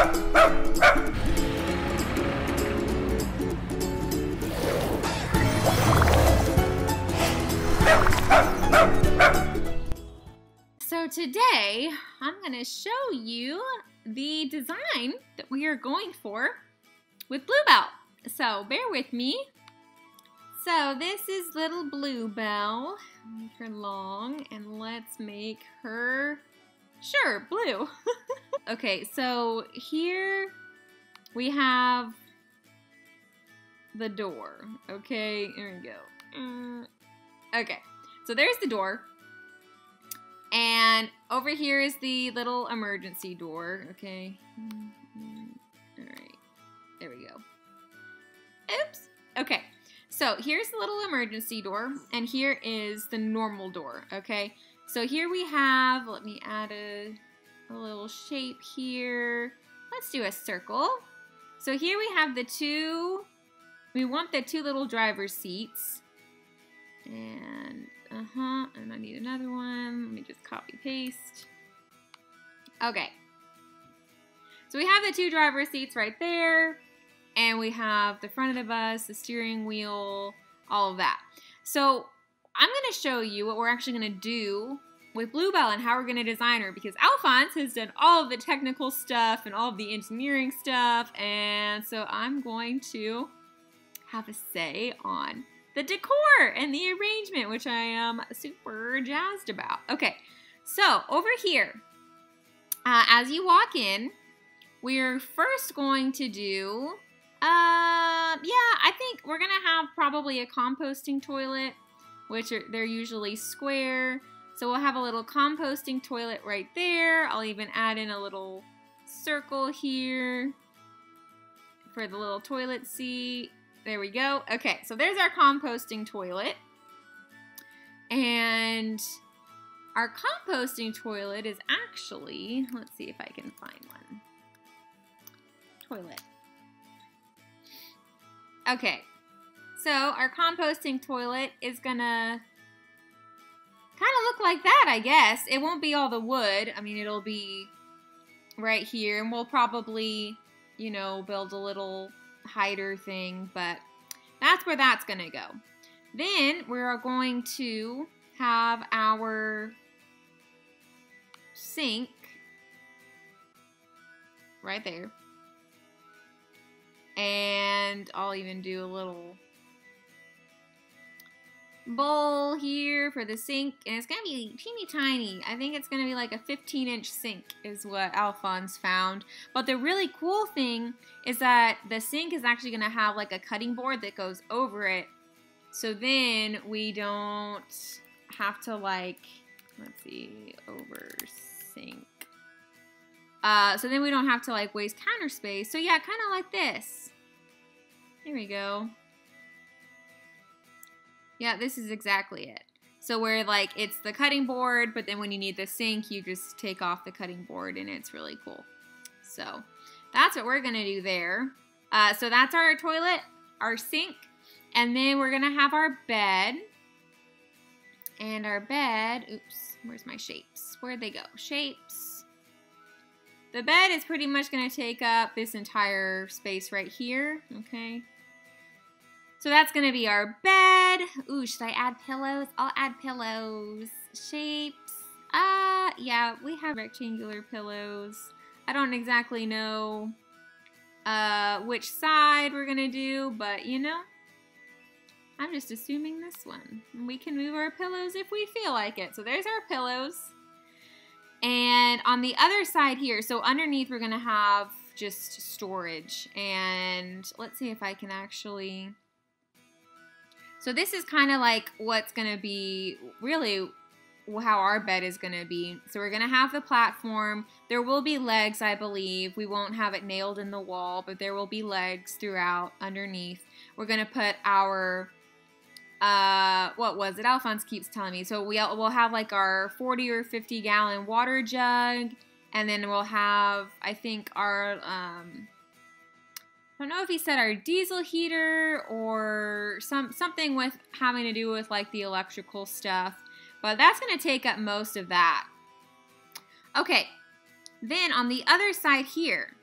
So today, I'm going to show you the design that we are going for with Bluebell. So bear with me. So this is little Bluebell. Make her long, and let's make her, sure, blue. Okay, so here we have the door. Okay, here we go. Okay, so there's the door. And over here is the little emergency door, okay? Alright, there we go. Oops! Okay, so here's the little emergency door, and here is the normal door, okay? So here we have, let me add a little shape here. Let's do a circle. So here we have we want the two little driver's seats. And and I need another one. Let me just copy paste. Okay. So we have the two driver's seats right there, and we have the front of the bus, the steering wheel, all of that. So I'm going to show you what we're actually going to do with Bluebell and how we're going to design her, because Alphonse has done all of the technical stuff and all of the engineering stuff, and so I'm going to have a say on the decor and the arrangement, which I am super jazzed about. Okay, so over here, as you walk in, we're first going to do, I think we're gonna have probably a composting toilet, which they're usually square. So we'll have a little composting toilet right there. I'll even add in a little circle here for the little toilet seat. There we go. Okay, so there's our composting toilet. And our composting toilet is actually, let's see if I can find one. Toilet. Okay, so our composting toilet is gonna kind of look like that, I guess. It won't be all the wood. I mean, it'll be right here, and we'll probably, you know, build a little hider thing, but that's where that's gonna go. Then we're going to have our sink right there, and I'll even do a little bowl here for the sink, and it's gonna be teeny tiny. I think it's gonna be like a 15-inch sink is what Alphonse found. But the really cool thing is that the sink is actually gonna have like a cutting board that goes over it, so then we don't have to, like, let's see, over sink. So then we don't have to like waste counter space. So yeah, kind of like this. There we go. Yeah, this is exactly it. So where, like, it's the cutting board, but then when you need the sink, you just take off the cutting board, and it's really cool. So that's what we're gonna do there. So that's our toilet, our sink, and then we're gonna have our bed. And our bed, oops, where's my shapes? Where'd they go? Shapes. The bed is pretty much gonna take up this entire space right here, okay? So that's going to be our bed. Ooh, should I add pillows? I'll add pillows. Shapes. Yeah, we have rectangular pillows. I don't exactly know which side we're going to do, but you know, I'm just assuming this one. We can move our pillows if we feel like it. So there's our pillows. And on the other side here, so underneath we're going to have just storage. And let's see if I can actually... So this is kind of like what's going to be really how our bed is going to be. So we're going to have the platform. There will be legs, I believe. We won't have it nailed in the wall, but there will be legs throughout underneath. We're going to put our, what was it? Alphonse keeps telling me. So we'll have like our 40 or 50 gallon water jug. And then we'll have, I think, our... I don't know if he said our diesel heater or something with having to do with like the electrical stuff, but that's going to take up most of that. Okay, then on the other side here,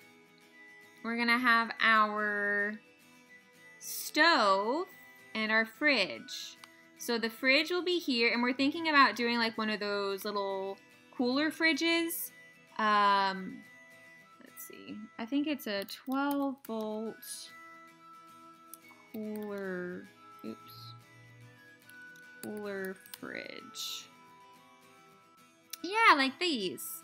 we're gonna have our stove and our fridge. So the fridge will be here, and we're thinking about doing like one of those little cooler fridges. Let's see. I think it's a 12-volt cooler fridge. Yeah, like these.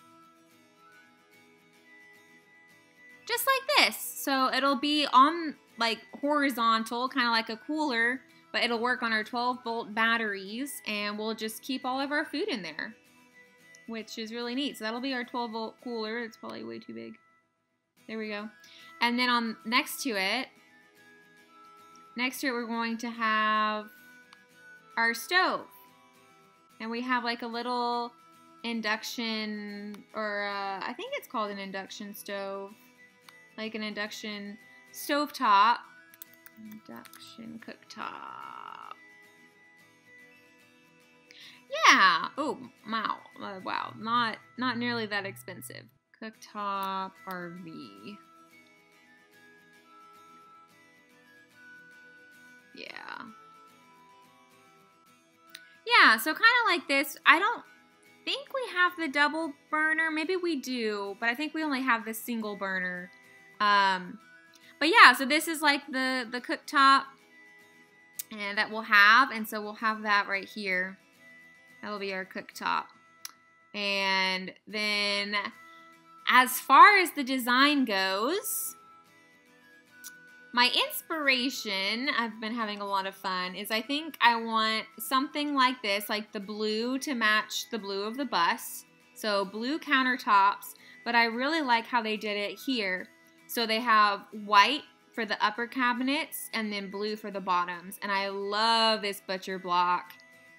Just like this. So it'll be on like horizontal, kind of like a cooler, but it'll work on our 12-volt batteries, and we'll just keep all of our food in there, which is really neat. So that'll be our 12-volt cooler. It's probably way too big. There we go. And then next to it, we're going to have our stove. And we have like a little induction, or I think it's called an induction stove. Like an induction stovetop. Induction cooktop. Yeah. Oh, wow. Wow. Not nearly that expensive. Cooktop RV. Yeah. Yeah, so kind of like this. I don't think we have the double burner. Maybe we do, but I think we only have the single burner. But yeah, so this is like the cooktop and that we'll have, and so we'll have that right here. That will be our cooktop. And then as far as the design goes, my inspiration, I've been having a lot of fun, is I think I want something like this, like the blue to match the blue of the bus. So blue countertops, but I really like how they did it here. So they have white for the upper cabinets and then blue for the bottoms. And I love this butcher block.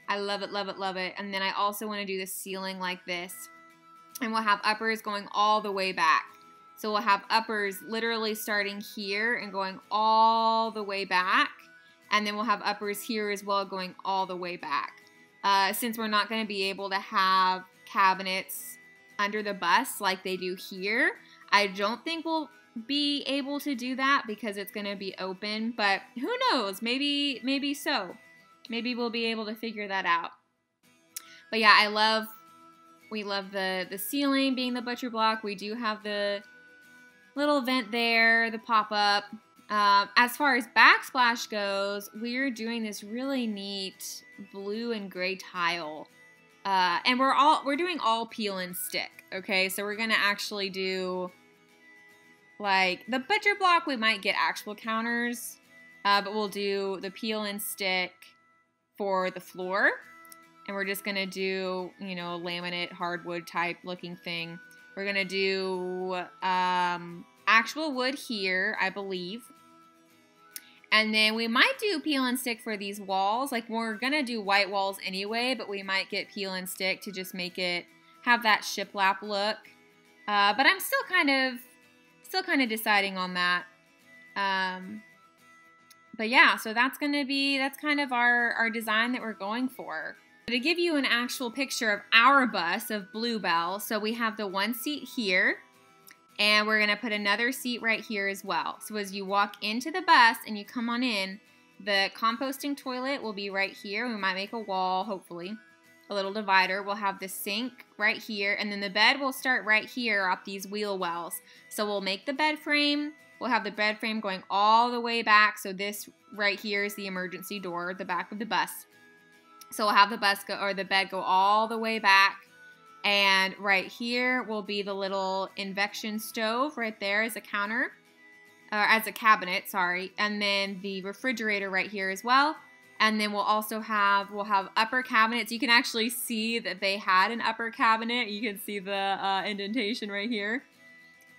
I love it, love it, love it. And then I also want to do the ceiling like this. And we'll have uppers going all the way back. So we'll have uppers literally starting here and going all the way back. And then we'll have uppers here as well going all the way back. Since we're not going to be able to have cabinets under the bus like they do here, I don't think we'll be able to do that because it's going to be open. But who knows? Maybe so. Maybe we'll be able to figure that out. But yeah, we love the ceiling being the butcher block. We do have the little vent there, the pop-up. As far as backsplash goes, we're doing this really neat blue and gray tile. And we're doing all peel and stick, okay? So we're gonna actually do, like, the butcher block, we might get actual counters, but we'll do the peel and stick for the floor. And we're just gonna do, you know, laminate, hardwood type looking thing. We're going to do actual wood here, I believe. And then we might do peel and stick for these walls. Like, we're going to do white walls anyway, but we might get peel and stick to just make it have that shiplap look. But I'm still kind of deciding on that. But yeah, so that's kind of our design that we're going for. To give you an actual picture of our bus of Bluebell, so we have the one seat here, and we're going to put another seat right here as well. So as you walk into the bus and you come on in, the composting toilet will be right here. We might make a wall, hopefully, a little divider. We'll have the sink right here, and then the bed will start right here off these wheel wells. So we'll make the bed frame. We'll have the bed frame going all the way back. So this right here is the emergency door, the back of the bus. So we'll have the bed go all the way back, and right here will be the little induction stove right there as a counter, or as a cabinet, sorry, and then the refrigerator right here as well. And then we'll have upper cabinets. You can actually see that they had an upper cabinet. You can see the indentation right here.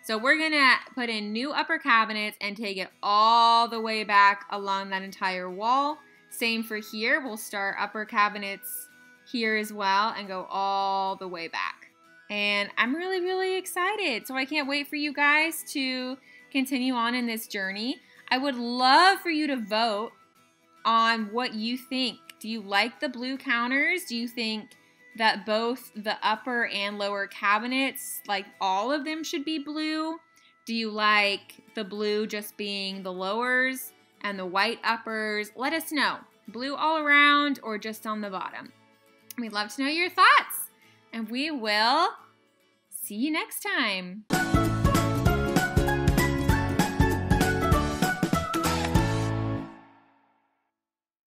So we're gonna put in new upper cabinets and take it all the way back along that entire wall. Same for here. We'll start upper cabinets here as well and go all the way back. And I'm really, really excited. So I can't wait for you guys to continue on in this journey. I would love for you to vote on what you think. Do you like the blue counters? Do you think that both the upper and lower cabinets, like all of them, should be blue? Do you like the blue just being the lowers and the white uppers? Let us know. Blue all around or just on the bottom. We'd love to know your thoughts. And we will see you next time.